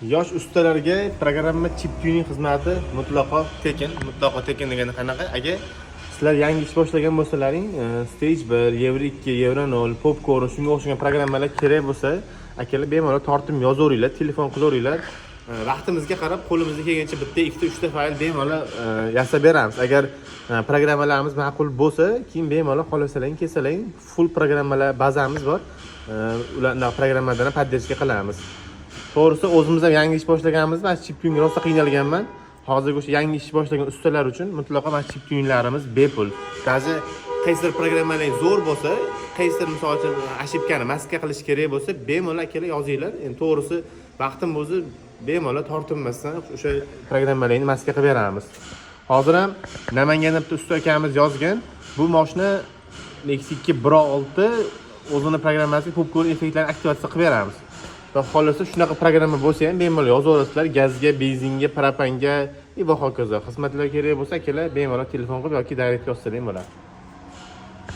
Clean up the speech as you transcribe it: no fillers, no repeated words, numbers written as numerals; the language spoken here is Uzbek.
Yosh ustalarga programma chip tuning xizmati mutlaqo tekin degani qanaqa? Agar sizlar yangi ish boshlagan bo'lsalaring, Stage 1, Euro 2, Euro 0, Popcorn shunga o'xshagan programmalar kerak bo'lsa, akalar bemalol tortib yozaveringlar, telefon qilaveringlar. Vaqtimizga qarab qo'limizga kelgancha bitta, ikkita, uchta fayl bemalol yasab beramiz. Agar programmalarimiz ma'qul bo'lsa, keyin bemalol xohlasalang, kelsalang, full programmalar bazamiz bor. Ularni programmalarni podдержка qilamiz. To'g'risi o'zimiz ham yangi ish boshlaganmiz va chip tuning rosa qiynalganman. Hozirgi o'sha yangi ish boshlagan ustalar uchun mutlaqo mana chip tuninglarimiz bepul. Hozir qaysidir programmalar zo'r bo'lsa, qaysidir misol uchun ошибкani maska qilish kerak bo'lsa, bemalol akalar yozinglar. Endi to'g'risi vaqtim bo'lsa, bemalol tortinmasdan o'sha programmalarni maska qilib beramiz. Hozir ham Namanganda bitta usta akamiz yozgan, bu mashina Nexus 2 Pro 6 o'zini programmasiga popcorn effektlarini aktivatsiya qilib beramiz. Va xohlasa shunaqa programma bo'lsa ham bemalol yozaverasizlar, gazga, benzinga, propanga va hokazo. Xizmatlar kerak bo'lsa, akalar bemalol telefon qilib yoki direct yozsalar ham bo'ladi.